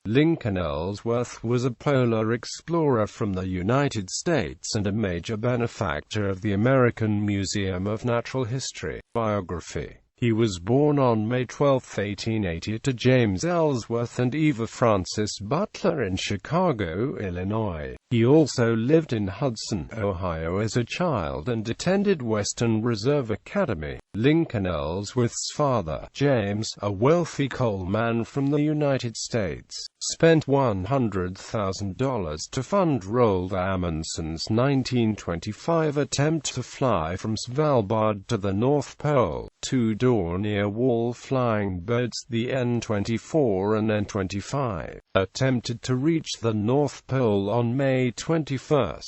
Lincoln Ellsworth was a polar explorer from the United States and a major benefactor of the American Museum of Natural History. Biography. He was born on May 12, 1880 to James Ellsworth and Eva Frances Butler in Chicago, Illinois. He also lived in Hudson, Ohio as a child and attended Western Reserve Academy. Lincoln Ellsworth's father, James, a wealthy coal man from the United States, spent $100,000 to fund Roald Amundson's 1925 attempt to fly from Svalbard to the North Pole. Two Dornier wall flying birds, the N-24 and N-25, attempted to reach the North Pole on May 21.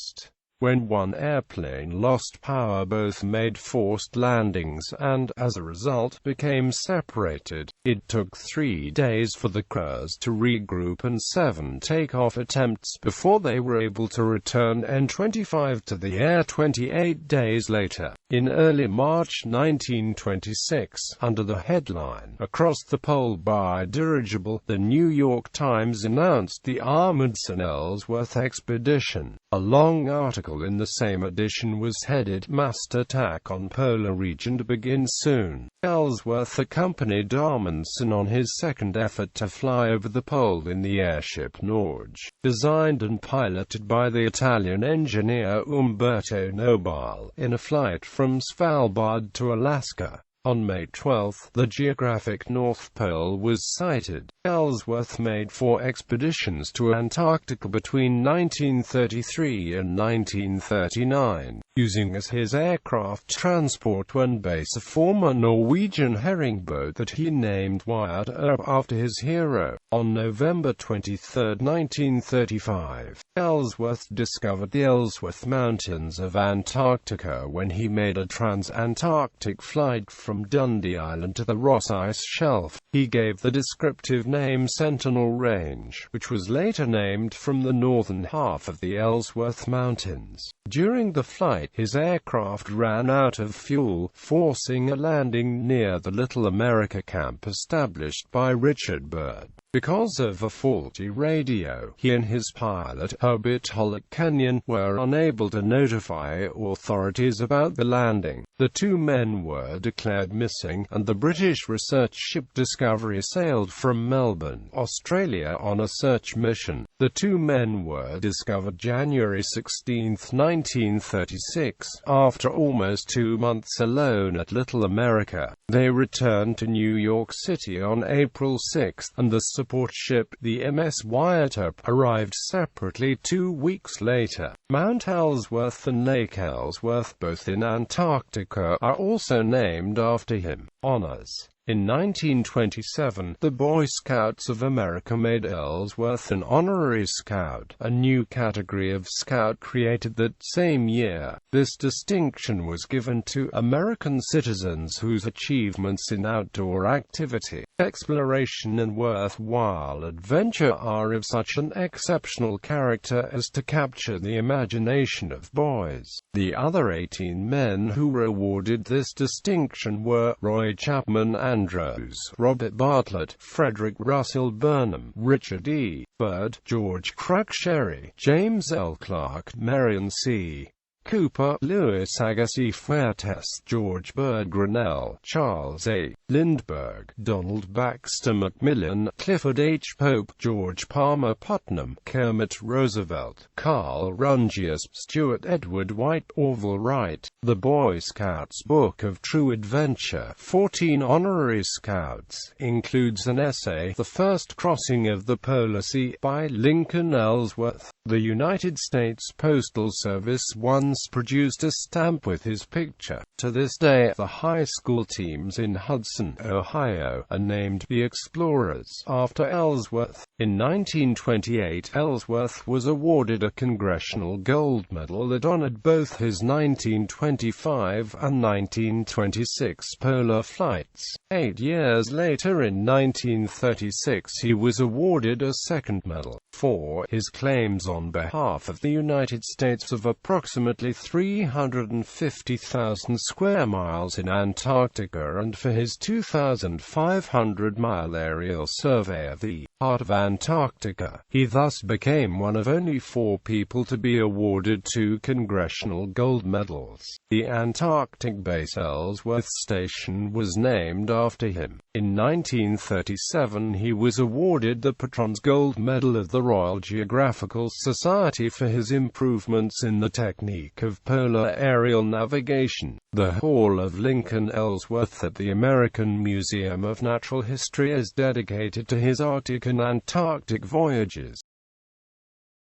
When one airplane lost power, both made forced landings and, as a result, became separated. It took 3 days for the crews to regroup and 7 takeoff attempts before they were able to return N-25 to the air 28 days later. In early March 1926, under the headline, "Across the Pole by Dirigible," the New York Times announced the Amundsen-Ellsworth expedition. A long article in the same edition was headed, "Must Attack on Polar Region to Begin Soon." Ellsworth accompanied Amundsen on his second effort to fly over the pole in the airship Norge, designed and piloted by the Italian engineer Umberto Nobile, in a flight from Svalbard to Alaska. On May 12, the geographic North Pole was sighted. Ellsworth made 4 expeditions to Antarctica between 1933 and 1939, using as his aircraft transport and base a former Norwegian herring boat that he named Wyatt Earp after his hero. On November 23, 1935, Ellsworth discovered the Ellsworth Mountains of Antarctica when he made a trans-Antarctic flight from Dundee Island to the Ross Ice Shelf. He gave the descriptive name Sentinel Range, which was later named from the northern half of the Ellsworth Mountains. During the flight, his aircraft ran out of fuel, forcing a landing near the Little America camp established by Richard Byrd. Because of a faulty radio, he and his pilot, Herbert Hollick Kenyon, were unable to notify authorities about the landing. The 2 men were declared missing, and the British research ship Discovery sailed from Melbourne, Australia on a search mission. The 2 men were discovered January 16, 1936, after almost 2 months alone at Little America. They returned to New York City on April 6, and the support ship, the MS Wyatt Earp, arrived separately 2 weeks later. Mount Ellsworth and Lake Ellsworth, both in Antarctica, are also named after him. Honors. In 1927, the Boy Scouts of America made Ellsworth an honorary scout, a new category of scout created that same year. This distinction was given to American citizens whose achievements in outdoor activity, exploration and worthwhile adventure are of such an exceptional character as to capture the imagination of boys. The other 18 men who were awarded this distinction were Roy Chapman Andrews, Robert Bartlett, Frederick Russell Burnham, Richard E. Byrd, George Cruikshank, James L. Clark, Marion C. Cooper, Louis Agassiz Fuertes, George Bird Grinnell, Charles A. Lindbergh, Donald Baxter McMillan, Clifford H. Pope, George Palmer Putnam, Kermit Roosevelt, Carl Rungius, Stuart Edward White, Orville Wright. The Boy Scouts Book of True Adventure, 14 Honorary Scouts, includes an essay, The First Crossing of the Polar Sea, by Lincoln Ellsworth. The United States Postal Service once produced a stamp with his picture. To this day, the high school teams in Hudson, Ohio, are named the Explorers, after Ellsworth. In 1928, Ellsworth was awarded a Congressional Gold Medal that honored both his 1925 and 1926 polar flights. 8 years later, in 1936, he was awarded a second medal for his claims on behalf of the United States of approximately 350,000 square miles in Antarctica, and for his 2,500-mile aerial survey of the heart of Antarctica. He thus became one of only 4 people to be awarded 2 congressional gold medals. The Antarctic base Ellsworth Station was named after him. In 1937 he was awarded the Patron's Gold Medal of the Royal Geographical Society for his improvements in the technique of polar aerial navigation. The Hall of Lincoln Ellsworth at the American Museum of Natural History is dedicated to his Arctic and Antarctic voyages.